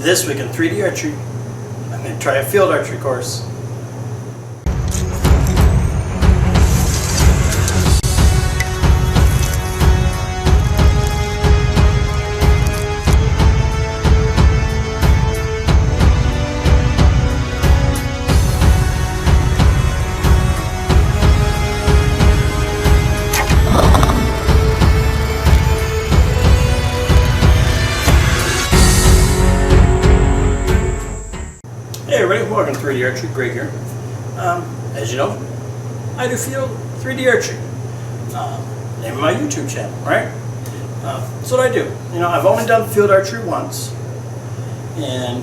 This week in 3D archery, I'm going to try a field archery course. Hey everybody, welcome to 3D Archery. Greg here. As you know, I do field 3D archery. Name of my YouTube channel, right? That's what I do. I've only done field archery once, and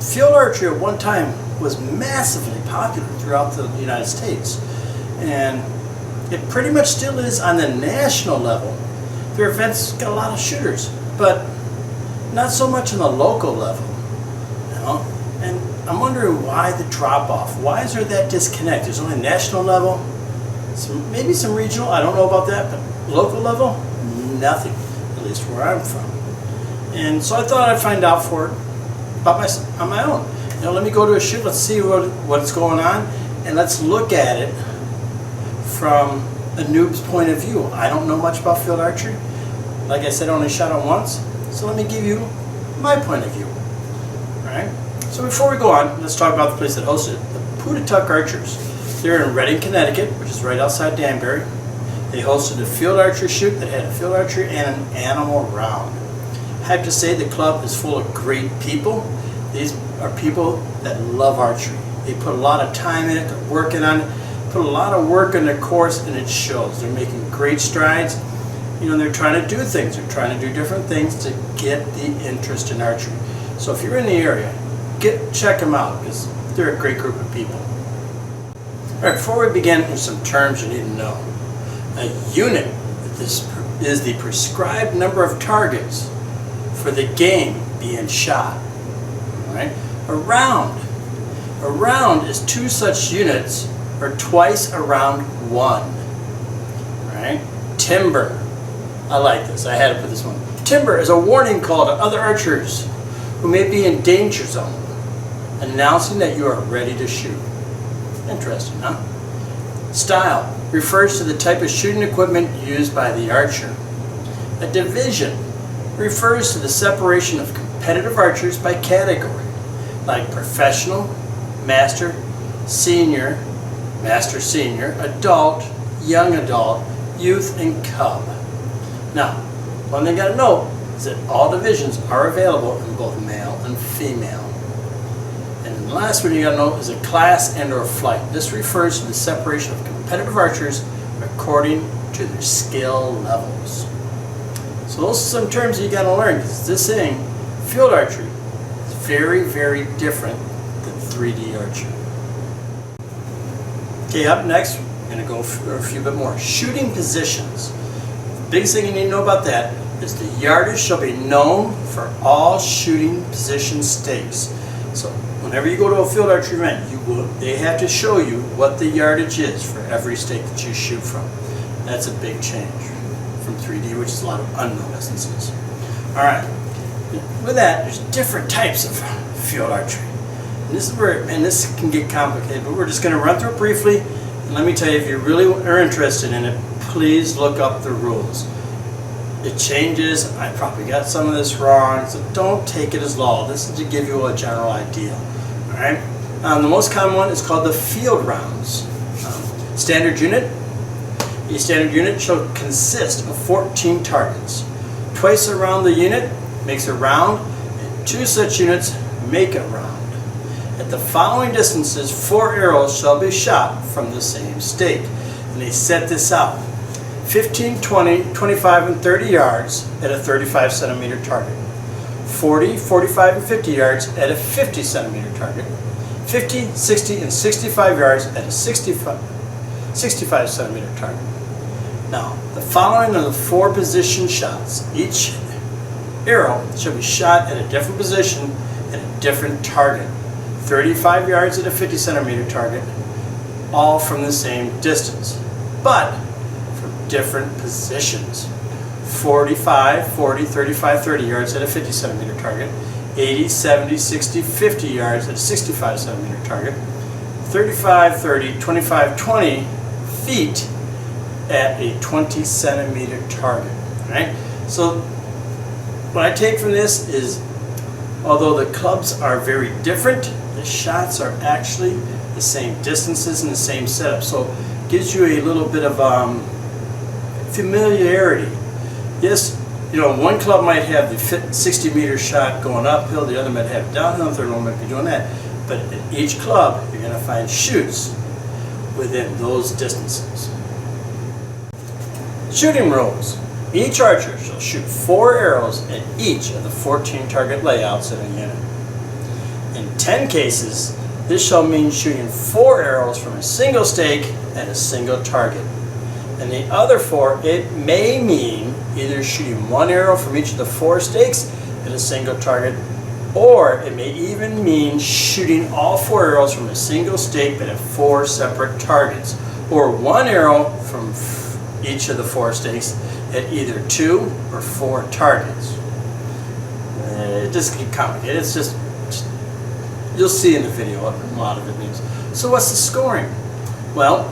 field archery at one time was massively popular throughout the United States, and it pretty much still is on the national level. Their events got a lot of shooters, but not so much on the local level. And I'm wondering why the drop-off. Why is there that disconnect? There's only national level, maybe some regional, I don't know about that, but local level, nothing, at least where I'm from. And so I thought I'd find out on my own. Let me go to a shoot, let's see what's going on, and let's look at it from a noob's point of view. I don't know much about field archery. Like I said, I only shot it once, so let me give you my point of view. All right? So before we go on, let's talk about the place that hosted it, the Pootatuck Archers. They're in Redding, Connecticut, which is right outside Danbury. They hosted a field archery shoot that had a field archery and an animal round. I have to say the club is full of great people. These are people that love archery. They put a lot of time in it, they're working on it, put a lot of work in their course, and it shows. They're making great strides. They're trying to do things. They're trying to do different things to get the interest in archery. So if you're in the area, check them out, because they're a great group of people. Alright, before we begin, there's some terms you need to know. A unit is the prescribed number of targets for the game being shot. Alright? A round is two such units, or twice a round one. Right? Timber. I like this. I had to put this one. Timber is a warning call to other archers who may be in danger zone, announcing that you are ready to shoot. Interesting, huh? Style refers to the type of shooting equipment used by the archer. A division refers to the separation of competitive archers by category, like professional, master, senior, adult, young adult, youth, and cub. Now, one thing you got to know is that all divisions are available in both male and female. And the last one you got to know is a class and or flight. This refers to the separation of competitive archers according to their skill levels. So those are some terms you got to learn, because this thing, field archery, is very, very different than 3D archery. Okay, up next, we're going to go for a few bit more. Shooting positions. The biggest thing you need to know about that is the yardage shall be known for all shooting position stakes. So whenever you go to a field archery event, they have to show you what the yardage is for every stake that you shoot from. That's a big change from 3D, which is a lot of unknown instances. Alright, with that, there's different types of field archery. And this can get complicated, but we're just going to run through it briefly. And let me tell you, if you really are interested in it, please look up the rules. It changes. I probably got some of this wrong, so don't take it as law. This is to give you a general idea. All right. The most common one is called the field rounds. Standard unit. A standard unit shall consist of 14 targets. Twice around the unit makes a round, and two such units make a round. At the following distances, 4 arrows shall be shot from the same stake. And they set this out: 15, 20, 25, and 30 yards at a 35 centimeter target. 40, 45, and 50 yards at a 50 centimeter target. 50, 60, and 65 yards at a 65 centimeter target. Now, the following are the 4 position shots. Each arrow shall be shot at a different position at a different target. 35 yards at a 50 centimeter target, all from the same distance, but from different positions. 45, 40, 35, 30 yards at a 50 centimeter target, 80, 70, 60, 50 yards at a 65 centimeter target, 35, 30, 25, 20 feet at a 20 centimeter target. Right? So what I take from this is, although the clubs are very different, the shots are actually the same distances and the same setup. So it gives you a little bit of familiarity. Yes, you know, one club might have the 60-meter shot going uphill, the other might have downhill, the third one might be doing that. But at each club, you're going to find shoots within those distances. Shooting rules. Each archer shall shoot 4 arrows at each of the 14 target layouts in a unit. In 10 cases, this shall mean shooting 4 arrows from a single stake at a single target. And the other 4, it may mean either shooting 1 arrow from each of the 4 stakes at a single target, or it may even mean shooting all 4 arrows from a single stake but at 4 separate targets, or 1 arrow from each of the 4 stakes at either 2 or 4 targets. It just gets complicated. It's just, you'll see in the video what a lot of it means. So what's the scoring? Well,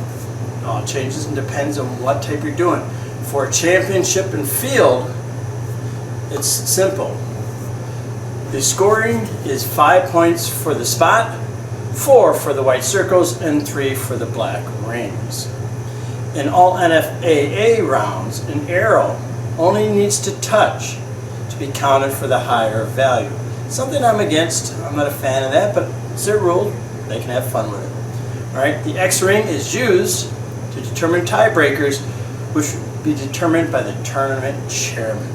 it all changes and depends on what type you're doing. For a championship in field, it's simple. The scoring is 5 points for the spot, 4 for the white circles, and 3 for the black rings. In all NFAA rounds, an arrow only needs to touch to be counted for the higher value. Something I'm against. I'm not a fan of that, but it's their rule. They can have fun with it. All right. The X ring is used to determine tiebreakers, which will be determined by the tournament chairman.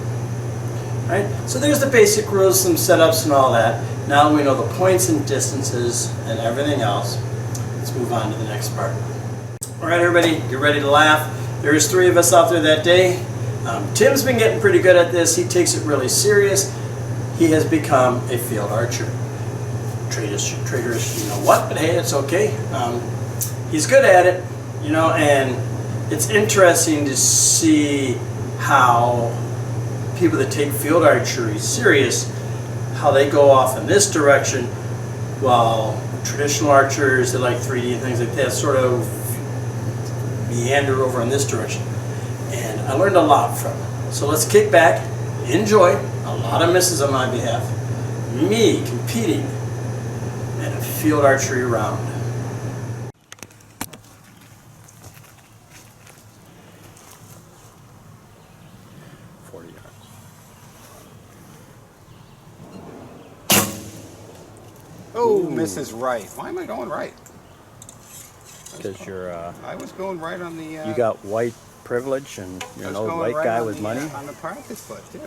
All right. So there's the basic rules, some setups, and all that. Now we know the points and distances and everything else. Let's move on to the next part. All right, everybody, get ready to laugh. There's 3 of us out there that day. Tim's been getting pretty good at this. He takes it really serious. He has become a field archer. Traitorous, you know what, but hey, it's okay. He's good at it, you know, and it's interesting to see how people that take field archery serious, how they go off in this direction, while traditional archers that like 3D and things like that sort of meander over in this direction. And I learned a lot from it. So let's kick back, enjoy. A lot of misses on my behalf. Me competing in a field archery round. Oh, misses right. Why am I going right? Because you're I was going right on the. you got white privilege and you're an old white right guy with money. On the practice foot too.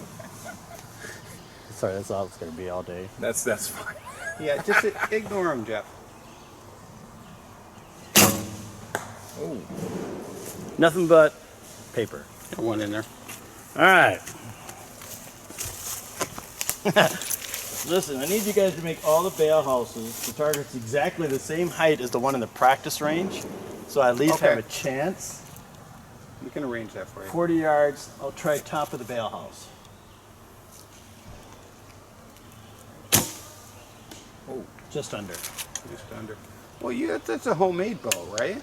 Sorry, that's all it's gonna be all day. That's fine. Yeah, just ignore him, Jeff. Oh. Nothing but paper. Got one in there. All right. Listen, I need you guys to make all the bale houses. The target's exactly the same height as the one in the practice range, so I at least have a chance. We can arrange that for you. 40 yards. I'll try top of the bale house. Oh, just under. Just under. Well, that's a homemade bow, right?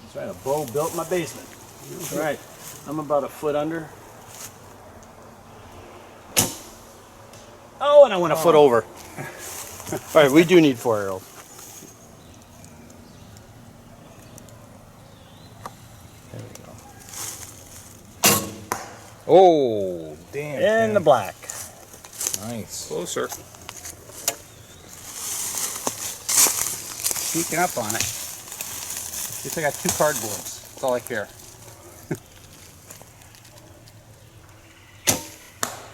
That's right, a bow built in my basement. That's right. I'm about a foot under. Oh, and I went a foot over. All right, we do need 4 arrows. There we go. Oh, damn. In the black. Nice. Closer. Sneaking up on it. At least I got 2 cardboards. That's all I care.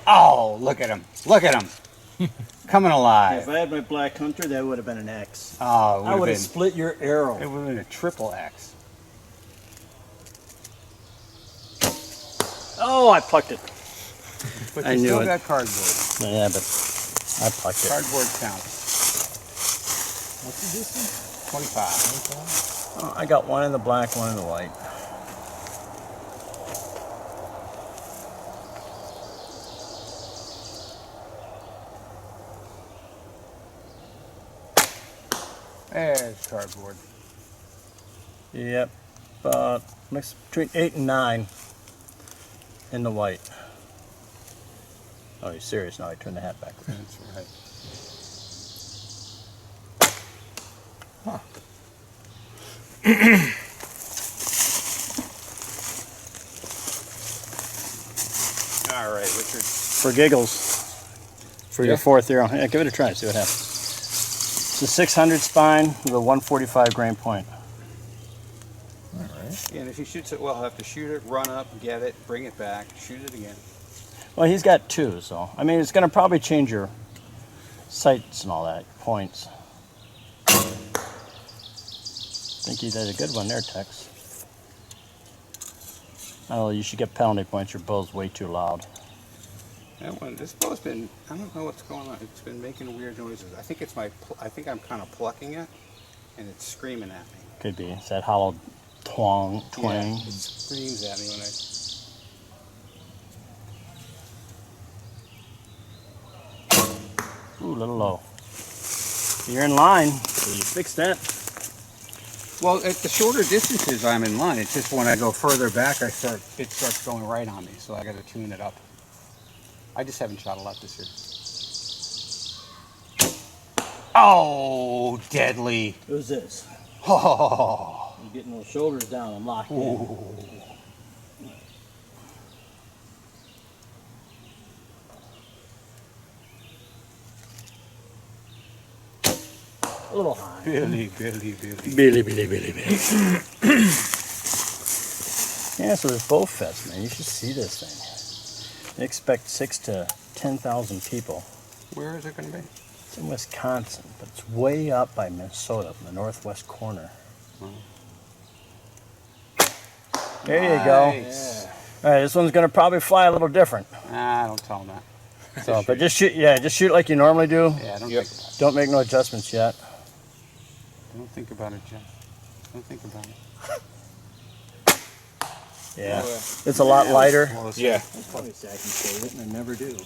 Oh, look at him. Look at him. Coming alive. If I had my black hunter, that would have been an X. Oh, I would have split your arrow. It would have been a triple X. Oh, I plucked it. But I you knew still it. got cardboard. Yeah, but I plucked it. Cardboard counts. What's the distance? 25. Oh, I got one in the black, one in the white. There's cardboard. Yep, mix between 8 and 9 in the white. Oh, you're serious now? I turned the hat backwards. That's right. Huh. All right, Richard. For giggles, for your fourth arrow. Yeah, give it a try. See what happens. It's a 600 spine with a 145 grain point. All right. Yeah, and if he shoots it well, he'll have to shoot it, run up, get it, bring it back, shoot it again. Well, he's got 2, so I mean, it's going to probably change your sights and all that points. I think you did a good one there, Tex. Oh, you should get penalty points. Your bow's way too loud. That one, this bow's been, I don't know what's going on. It's been making weird noises. I think it's I think I'm kind of plucking it, and it's screaming at me. Could be. It's that hollow twang. Yeah, it screams at me when I... Ooh, a little low. You're in line, so you fix that. Well, at the shorter distances, I'm in line. It's just when I go further back, it starts going right on me. So I got to tune it up. I just haven't shot a lot this year. Oh, deadly! Who's this? Oh, I'm getting those shoulders down. I'm locked in. A little high. Billy. Billy. Yeah, so there's Bow Fest, man. You should see this thing. They expect 6,000 to 10,000 people. Where is it going to be? It's in Wisconsin, but it's way up by Minnesota, in the northwest corner. Oh. There you go. Nice. All right, this one's going to probably fly a little different. Nah, don't tell him that. So, but just shoot, yeah, just shoot like you normally do. Yeah, don't think about it. Don't make no adjustments yet. Don't think about it, Jeff. Don't think about it. Yeah, it's a lot lighter. Yeah. That's probably a second save it, and I never do.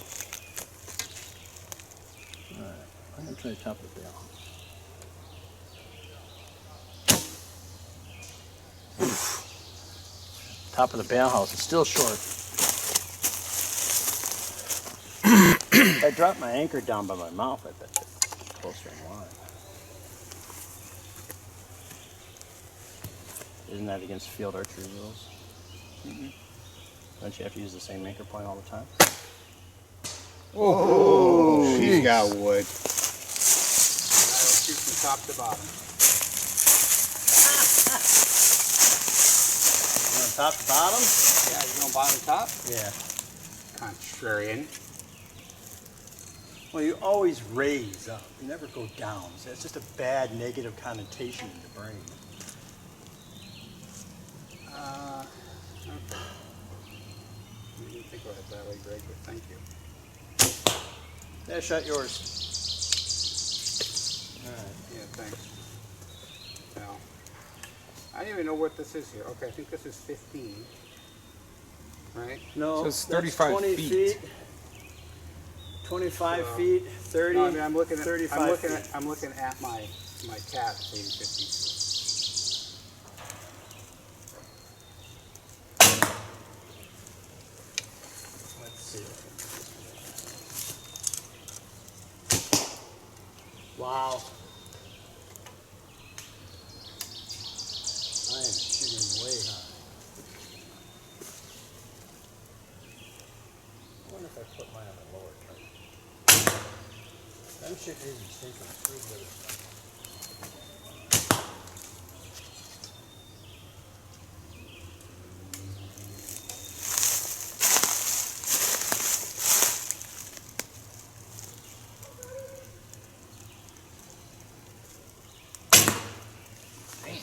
Alright, I'm going to try to top it down. Top of the bale house is still short. If I drop my anchor down by my mouth, I bet it's closer in line. Isn't that against field archery rules? Don't you have to use the same anchor point all the time? Oh, he's got wood. I'll shoot from top to bottom. You want top to bottom? Yeah, you going bottom to top? Yeah. Contrarian. Well, you always raise up. You never go down. So that's just a bad negative connotation in your brain. Okay. I didn't think about it that way, Greg, but thank you. Yeah, shot yours. Alright, yeah, thanks. Now, I don't even know what this is here. Okay, I think this is 15. Right? No, So it's that's 35 20 feet. 25 feet, 30, No, I mean, I'm looking at 35 feet. I'm looking at my cat saying 50. Let's see. Wow. I am shooting way high. I wonder if I put mine on the lower target. I'm shooting these distinctly through the other stuff.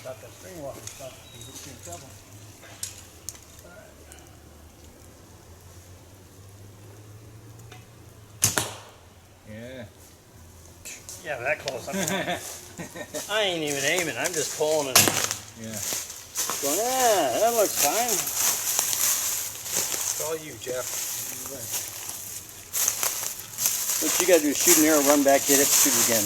Stop that string walking stuff and get you in trouble. Yeah. Yeah, that close. I ain't even aiming. I'm just pulling it. Yeah. Going, yeah, that looks fine. It's all you, Jeff. What you gotta do is shoot an arrow, run back, hit it, shoot it again.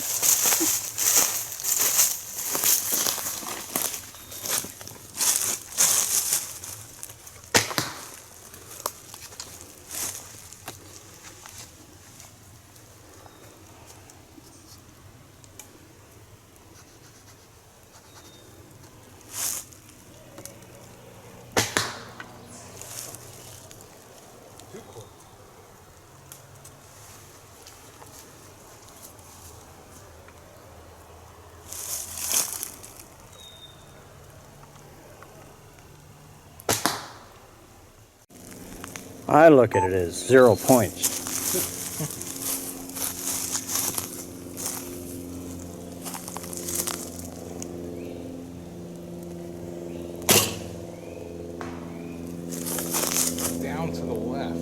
I look at it as 0 points. Down to the left.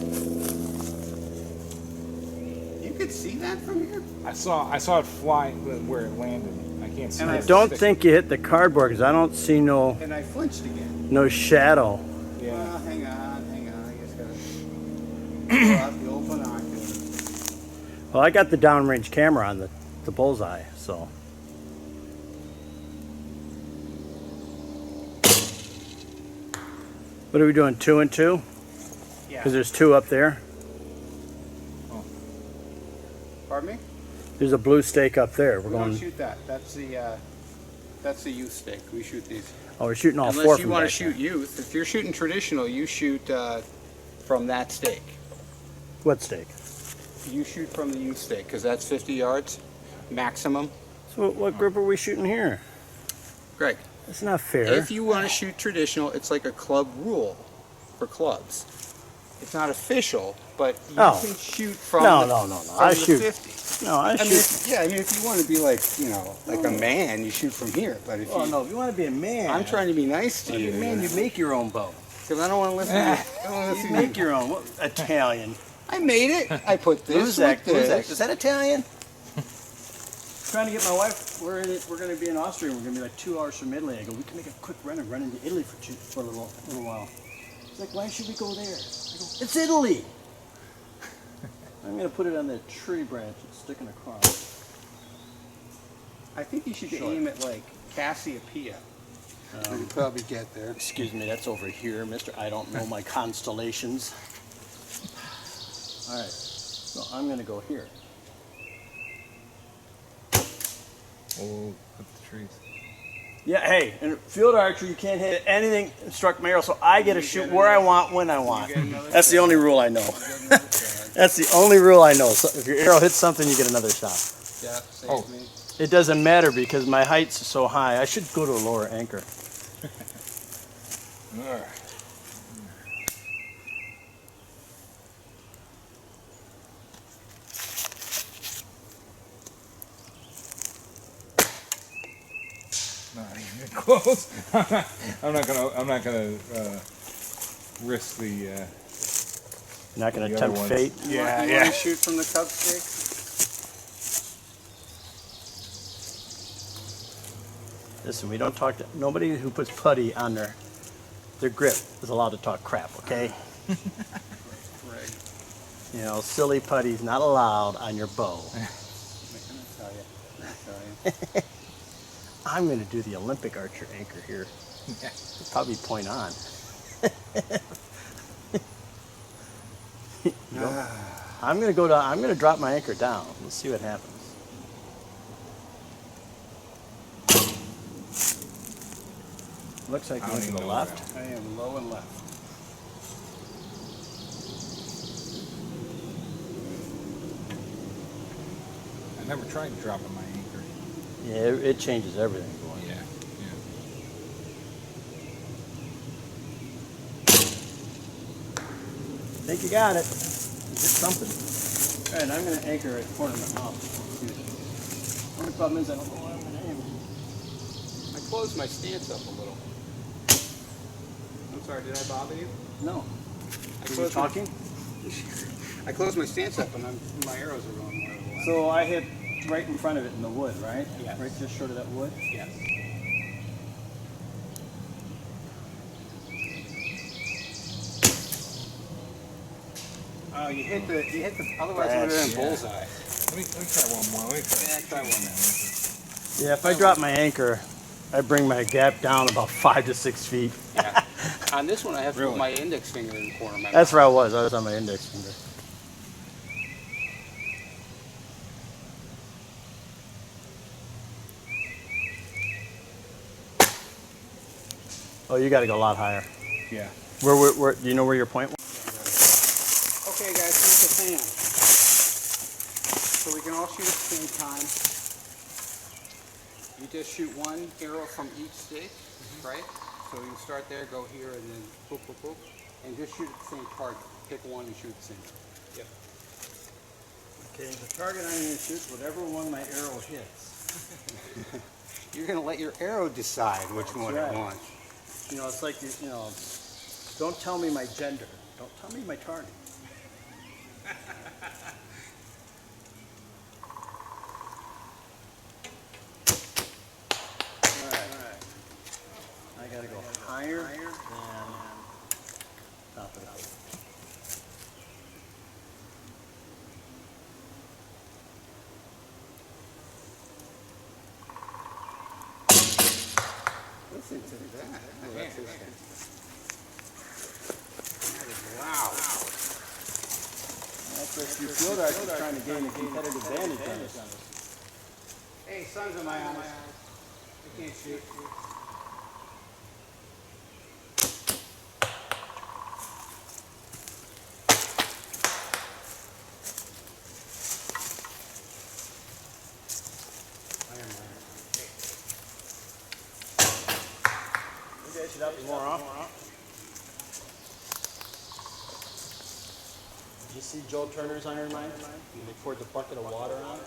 You could see that from here? I saw it fly where it landed. I can't see. And I the don't stick. think you hit the cardboard because I don't see no And I flinched again. shadow. Yeah. Well, hang on. I just gotta pull out the open ocular. Well, I got the downrange camera on the bullseye, so. What are we doing, 2 and 2? Yeah. Because there's 2 up there. Pardon me? There's a blue stake up there. We're We don't going. shoot that. That's the youth stick. We shoot these. Oh, we're shooting all 4 Unless you from want to back shoot youth. If you're shooting traditional, you shoot from that stake. there. What stake? You shoot from the youth stake because that's 50 yards maximum. So what group are we shooting here? Greg, That's not fair. if you want to shoot traditional, it's like a club rule for clubs. It's not official, but you Oh. can shoot from No, the, no, no, no. from I the shoot. 50. No, I I mean, shoot. I mean, if you want to be like, like a man, you shoot from here. But if Oh you, no, if you want to be a man. I'm trying to be nice to you, Man, you make your own bow. because I don't want to listen. I don't want to You listen. make your own. What, Italian. I made it. I put this Buzak. with this. Is that Italian? Trying to get my wife. We're going to be in Austria. We're going to be like 2 hours from Italy. I go. We can make a quick run and run into Italy for a little while. It's like, why should we go there? I go, it's Italy. I'm going to put it on that tree branch and sticking across. I think you should Sure. aim at like Cassiopeia. You could probably get there. Excuse me, that's over here, mister. I don't know my constellations. All right, so I'm going to go here. Oh, put the trees. Yeah, hey, in field archery, you can't hit anything struck my arrow, so I get to shoot where I want, when I want. That's the only rule I know. That's the only rule I know. So if your arrow hits something, you get another shot. Yeah, save Oh. me. It doesn't matter because my height's so high. I should go to a lower anchor. Not even close. I'm not gonna risk the. Not going to The other tempt ones. fate. You want to shoot from the cup stick? Listen, we don't talk to nobody who puts putty on their grip is allowed to talk crap, okay? Right. You know, silly putty's not allowed on your bow. I'm tell you. I'm going to do the Olympic archer anchor here. Probably point on. You know, I'm going to go down. I'm going to drop my anchor down. Let's see what happens. Looks like I you don't went to even the know left. I am low and left. I never tried dropping my anchor. Yeah, it changes everything. Boy. Yeah, I think you got it. You did something. All right, I'm going to anchor at the corner of my mouth. The only problem is I don't know where I'm going to aim. I closed my stance up a little. I'm sorry, did I bother you? No. I Are you closed talking? I closed my stance up and my arrows are going more to the left. So I hit right in front of it in the wood, right? Yes. Right just short of that wood? Yes. Oh, you hit the, otherwise it would have been bullseye. Let me try one more. Let me try one more. Yeah, if I drop my anchor, I bring my gap down about 5 to 6 feet. Yeah. On this one, I have to Really? put my index finger in the corner of my That's mouth. where I was. I was on my index finger. Oh, you got to go a lot higher. Yeah. Where, do you know where your point was? Okay, guys, here's the thing. So we can all shoot at the same time. You just shoot one arrow from each stick, right? So you start there, go here, and then boop, boop, boop, and just shoot at the same target. pick one and shoot the same. Yep. Okay, the target I'm going to shoot is whatever one my arrow hits. You're going to let your arrow decide which one right. it wants. You know, it's like, you know, don't tell me my gender. Don't tell me my target. All right. I got to go higher than top of the hoop. Listen to that. Oh, that's interesting. Wow. That's what you field archers trying to gain a competitive advantage on us. Hey, sons of my eyes. I can't shoot. Maybe I should up more often. Did you see Joe Turner's iron mine? They poured the bucket of water on it.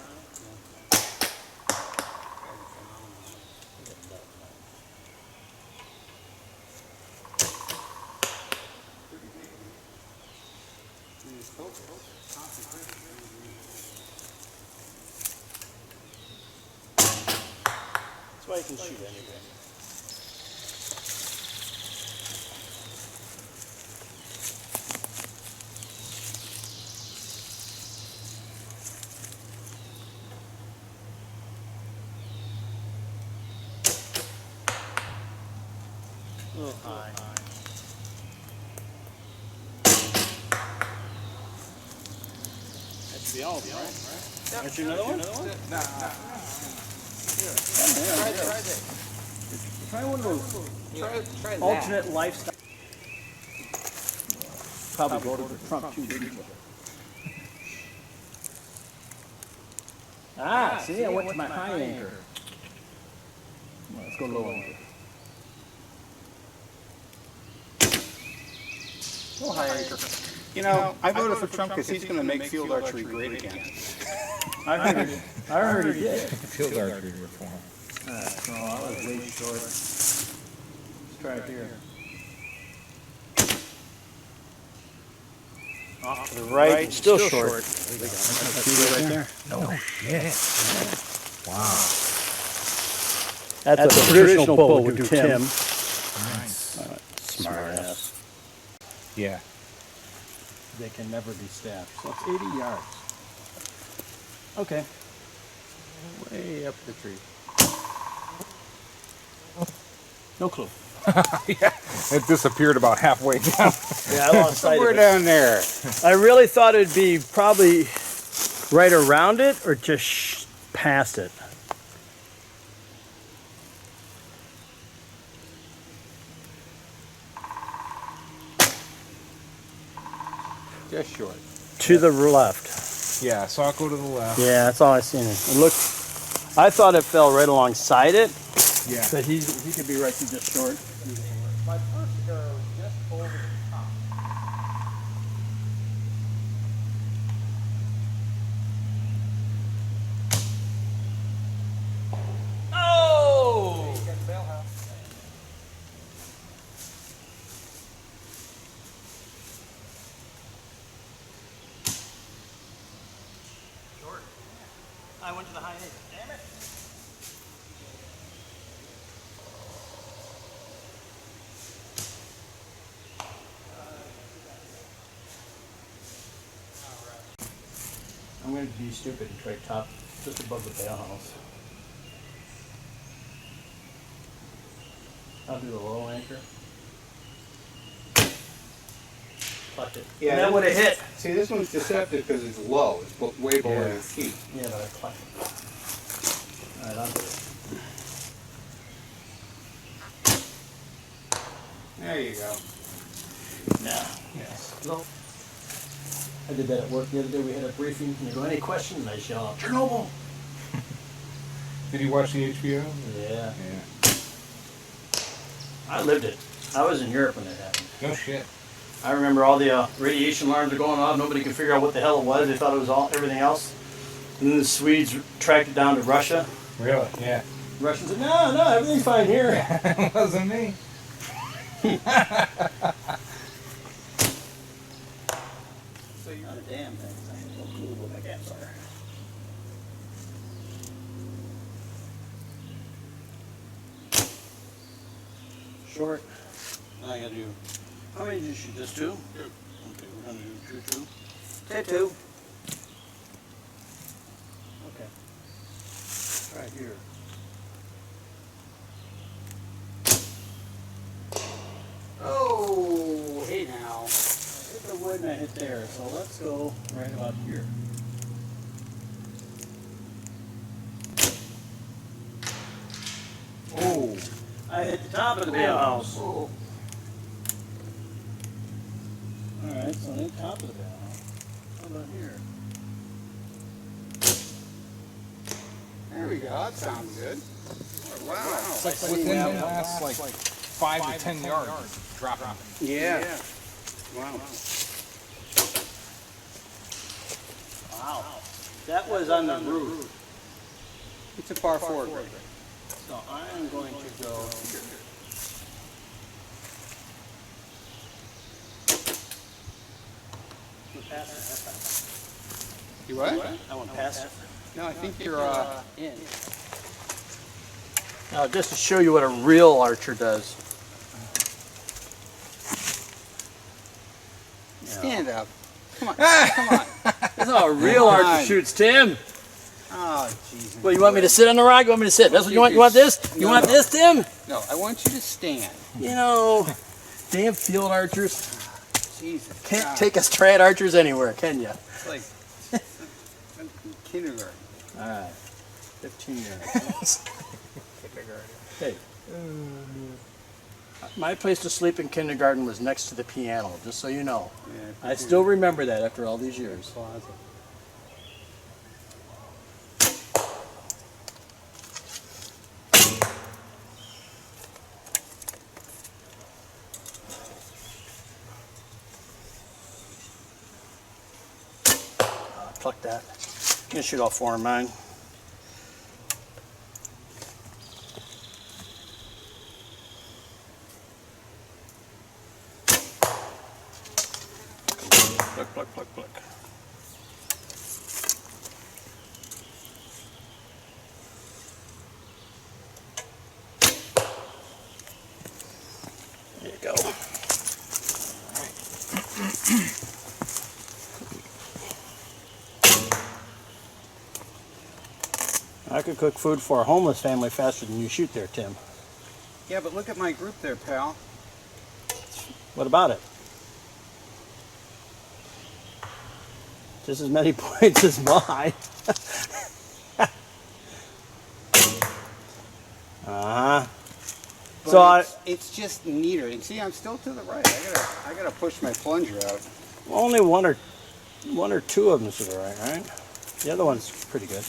That's why you can shoot anyway. A little high. That should be all of them, right? Aren't you another one? Try one of those Try alternate lifestyle. Probably voted for Trump too, didn't you? Ah, see, I went to my high anchor. Well, let's go low anchor. Go high anchor. You know, I voted for Trump because he's going to make field archery great again. I heard he did. Field archery reform. No, I was way short. Let's try it here. Off to the right, still short. Right there. No shit. Wow. That's a traditional pull with Tim. Nice. Smart ass. Yeah. They can never be staffed. So it's 80 yards. Okay. Way up the tree. No clue. Yeah. It disappeared about halfway down. Yeah, I lost sight Somewhere of it. down there. I really thought it'd be probably right around it or just past it. Just short. To the left. Yeah, saw it go to the left. Yeah, that's all I seen. It looked. I thought it fell right alongside it, Yeah. but he could be right through just short. My first arrow just over the top. Oh! Short. I went to the high angle. Damn it! I'm going to be stupid and try top just above the bale house. I'll do the low anchor. Plucked it. Yeah, And that would have hit. See, this one's deceptive because it's low. It's way below Yeah. your feet. Yeah, but I plucked it. Alright, I'll do it. There you go. Now, yes. Low. I did that at work the other day. We had a briefing. And they go, any questions? And I yell out, Chernobyl! Did you watch the HBO? Yeah. Yeah. I lived it. I was in Europe when that happened. No shit. I remember all the radiation alarms were going off. Nobody could figure out what the hell it was. They thought it was everything else. And then the Swedes tracked it down to Russia. Really? Yeah. Russians said, no, everything's fine here. It wasn't me. So you're not a damn thing. I don't know what my gaps are. Short. I gotta do. How many did you shoot? Just two? Okay, we're gonna do two. Say two. Okay. Right here. Oh, hey now. Hit the wood and I hit there, so let's go right about here. Oh, I hit the top of the bale house. Oh. Alright, so I hit top of the bale house. How about here? There we go. That sounds good. Wow. It's like within the last like 5 to 10 yards. Dropping. Yeah. Wow. Wow. That was on the roof. It's a par 4, Greg. So I'm going to go here. You what? I went past it. No, I think you're in. Now, just to show you what a real archer does. Stand up. Come on. Come on. That's how a real Come archer on. shoots, Tim. Oh, Jesus. Well, you want me to sit on the rock? You want me to sit? That's what you want? You want this? You want this, Tim? No, I want you to stand. You know, damn field archers. Jesus. Can't God. take us trad archers anywhere, can you? It's like kindergarten. All right. 15 yards. Hey. My place to sleep in kindergarten was next to the piano, just so you know. Yeah, I still remember that after all these years. Pluck that. I'm gonna shoot all 4 of mine. Pluck, pluck, pluck, pluck. There you go. I could cook food for a homeless family faster than you shoot there, Tim. Yeah, but look at my group there, pal. What about it? Just as many points as mine. Uh-huh. But So it's just neater. And see, I'm still to the right. I gotta push my plunger out. only one or two of them to the right, right? The other one's pretty good.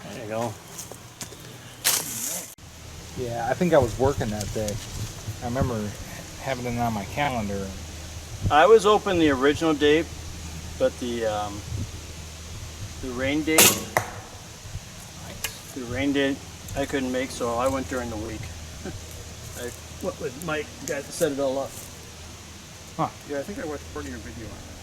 There you go. Yeah, I think I was working that day. I remember having it on my calendar. I was open the original date, but the rain date, I couldn't make, so I went during the week. I went with Mike, the guy that set it all up. Yeah, I think I watched part of your video on that.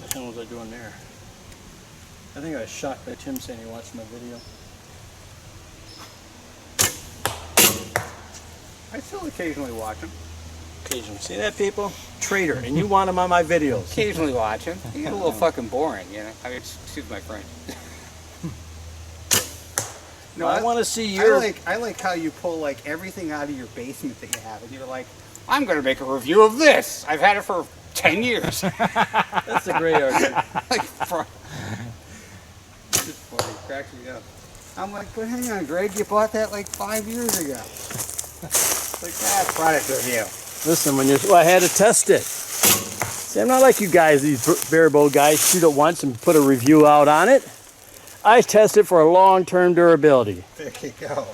What the hell was I doing there? I think I was shocked by Tim saying he watched my video. I still occasionally watch them. Occasionally. See that, people? Traitor, and you want him on my videos. Occasionally watch them. You get a little fucking boring, you know. I mean, excuse my French. No, I want to see your... I like how you pull like everything out of your basement that you have, and you're like, I'm going to make a review of this. I've had it for 10 years. That's a great argument. It's funny. It cracks me up. I'm like, but hang on, Greg, you bought that like 5 years ago. It's like that product review. Listen, I had to test it. See, I'm not like you guys, these bare bow guys, shoot it once and put a review out on it. I test it for long-term durability. There you go.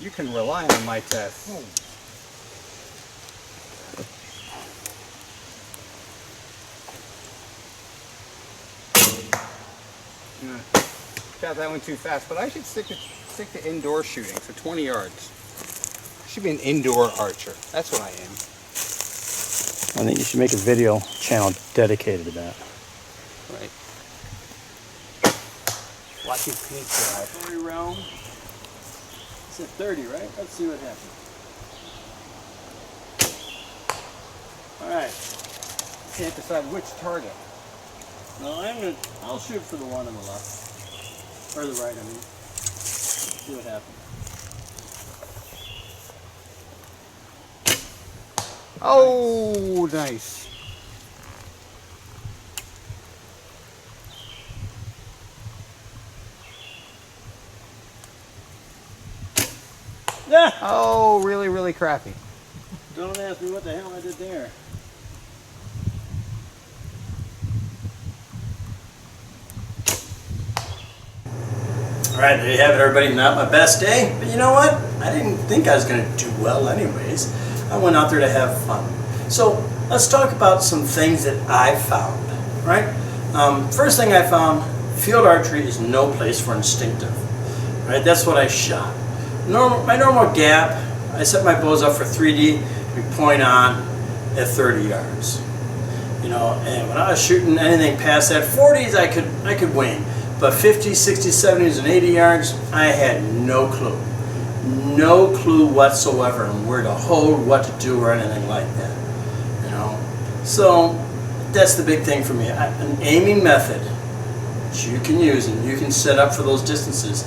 You can rely on my test. Got that one too fast, but I should stick to indoor shooting, so 20 yards. I should be an indoor archer. That's what I am. I think you should make a video channel dedicated to that. Right. Watching paint dry. 30 round. It's at 30, right? Let's see what happens. All right. Can't decide which target. No, I'll shoot for the one on the left. Or the right, I mean. See what happens. Oh, nice. Yeah! Oh, really, really crappy. Don't ask me what the hell I did there. All right, there you have it, everybody. Not my best day, but you know what? I didn't think I was going to do well anyways. I went out there to have fun. So let's talk about some things that I found, right? First thing I found, field archery is no place for instinctive, right? That's what I shot. My normal gap, I set my bows up for 3D, we point on at 30 yards. You know, and when I was shooting anything past that, 40s I could wing. But 50s, 60s, 70s, and 80 yards, I had no clue. No clue whatsoever on where to hold, what to do, or anything like that. You know? So, that's the big thing for me. An aiming method that you can use and you can set up for those distances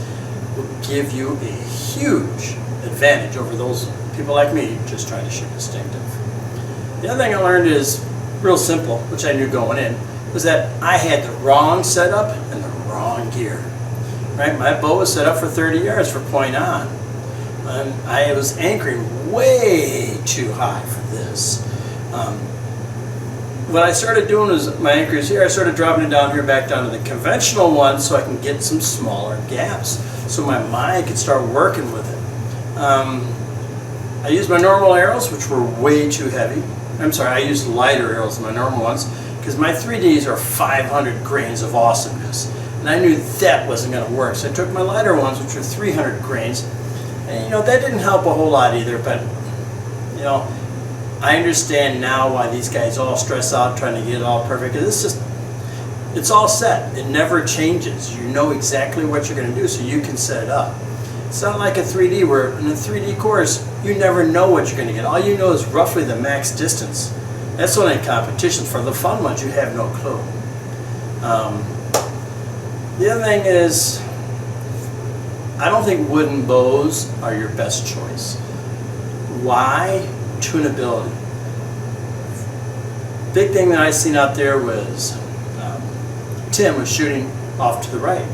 will give you a huge advantage over those people like me just trying to shoot instinctive. The other thing I learned is real simple, which I knew going in, was that I had the wrong setup and the wrong gear. Right? My bow was set up for 30 yards for point on. And I was anchoring way too high for this. What I started doing was my anchors here, I started dropping it down here back down to the conventional one so I can get some smaller gaps so my mind could start working with it. I used my normal arrows, which were way too heavy. I'm sorry, I used lighter arrows than my normal ones because my 3Ds are 500 grains of awesomeness. And I knew that wasn't going to work. So I took my lighter ones, which were 300 grains. And, you know, that didn't help a whole lot either. But, you know, I understand now why these guys all stress out trying to get it all perfect. Because it's all set. It never changes. You know exactly what you're going to do so you can set it up. It's not like a 3D where in a 3D course, you never know what you're going to get. All you know is roughly the max distance. That's only in competition. For the fun ones, you have no clue. The other thing is, I don't think wooden bows are your best choice. Why? Tunability. Big thing that I seen out there was Tim was shooting off to the right.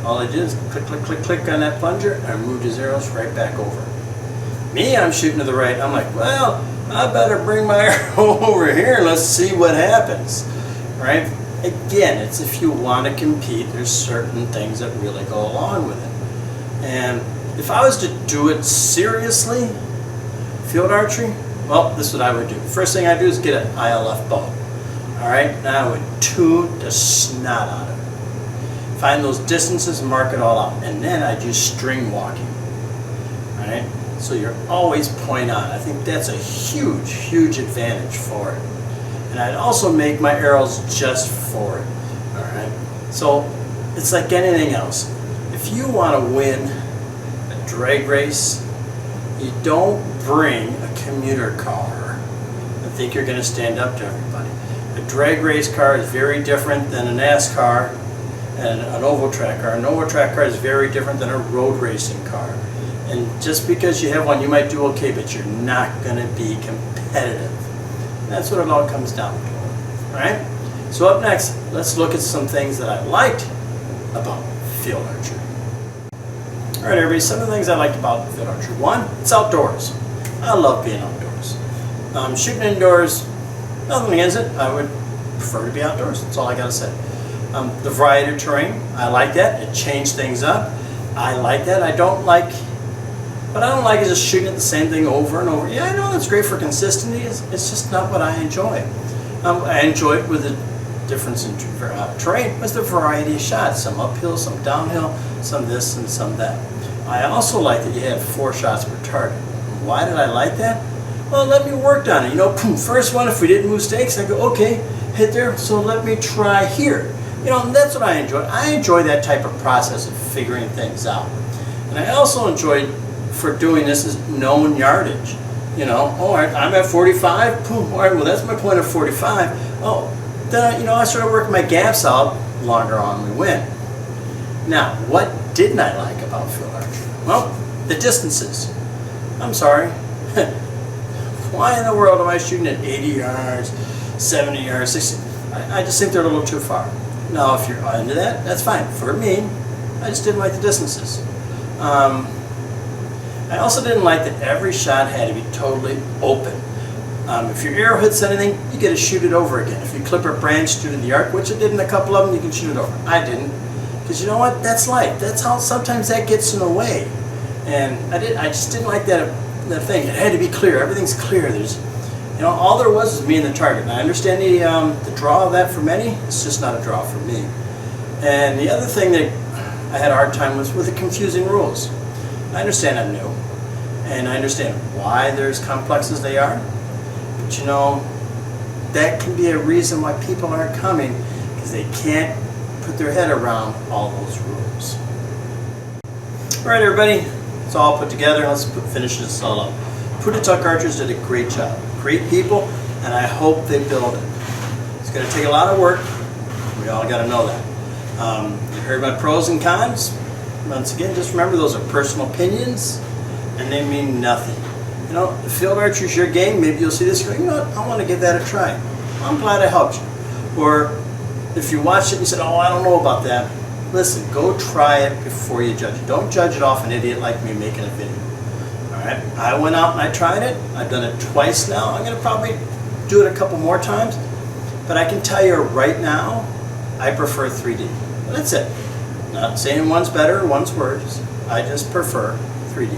All I did is click, click, click, click on that plunger, and I moved his arrows right back over. Me, I'm shooting to the right. I'm like, well, I better bring my arrow over here and let's see what happens, right? Again, it's if you want to compete, there's certain things that really go along with it. And if I was to do it seriously, field archery, well, this is what I would do. First thing I do is get an ILF bow. All right, now I would tune the snot out of it. Find those distances, mark it all out, and then I do string walking. All right, so you're always point on. I think that's a huge, huge advantage for it. And I'd also make my arrows just for it. All right, so it's like anything else. If you want to win a drag race, you don't bring a commuter car and think you're going to stand up to everybody. A drag race car is very different than a NASCAR and an oval track car. An oval track car is very different than a road racing car. And just because you have one, you might do okay, but you're not going to be competitive. And that's what it all comes down to. All right? So up next, let's look at some things that I liked about field archery. All right, everybody, some of the things I liked about field archery. One, it's outdoors. I love being outdoors. Shooting indoors, nothing against it. I would prefer to be outdoors. That's all I got to say. The variety of terrain, I like that. It changed things up. I like that. What I don't like is just shooting at the same thing over and over. Yeah, I know that's great for consistency. It's just not what I enjoy. I enjoy it with the difference in terrain, was the variety of shots. Some uphill, some downhill, some this and some that. I also like that you have 4 shots per target. Why did I like that? Well, let me work on it. You know, first one, if we didn't move stakes, I go, okay, hit there, so let me try here. You know, and that's what I enjoy. I enjoy that type of process of figuring things out. And I also enjoy, for doing this, is known yardage. You know, all right, I'm at 45, boom, all right, well, that's my point of 45. Oh, then, you know, I started working my gaps out, longer on we went. Now, what didn't I like about field archery? Well, the distances. I'm sorry. Why in the world am I shooting at 80 yards, 70 yards, 60? I just think they're a little too far. Now, if you're into that, that's fine. For me, I just didn't like the distances. I also didn't like that every shot had to be totally open. If your arrow hits anything, you get to shoot it over again. If you clip a branch due to the arc, which I did in a couple of them, you can shoot it over. I didn't. Because you know what? That's life. That's how sometimes that gets in the way. And I just didn't like that thing. It had to be clear. Everything's clear. There's, you know, all there was me and the target. And I understand the draw of that for many. It's just not a draw for me. And the other thing that I had a hard time with the confusing rules. I understand I'm new, and I understand why they're as complex as they are. But you know, that can be a reason why people aren't coming, because they can't put their head around all those rules. All right, everybody, it's all put together. Let's finish this all up. Pootatuck Archers did a great job. Great people, and I hope they build it. It's going to take a lot of work. We all got to know that. You heard my pros and cons. Once again, just remember those are personal opinions, and they mean nothing. You know, if field archery is your game, maybe you'll see this and go, you know what, I want to give that a try. I'm glad I helped you. Or if you watched it and you said, oh, I don't know about that, listen, go try it before you judge it. Don't judge it off an idiot like me making a video. All right, I went out and I tried it. I've done it twice now. I'm going to probably do it a couple more times. But I can tell you right now, I prefer 3D. That's it. Not saying one's better, one's worse. I just prefer 3D.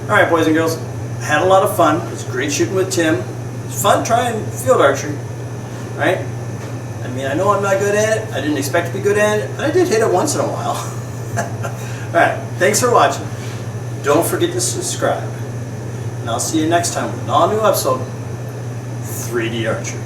All right, boys and girls, I had a lot of fun. It was great shooting with Tim. It was fun trying field archery, right? I mean, I know I'm not good at it. I didn't expect to be good at it, but I did hit it once in a while. All right, thanks for watching. Don't forget to subscribe. And I'll see you next time with an all-new episode, 3D Archery.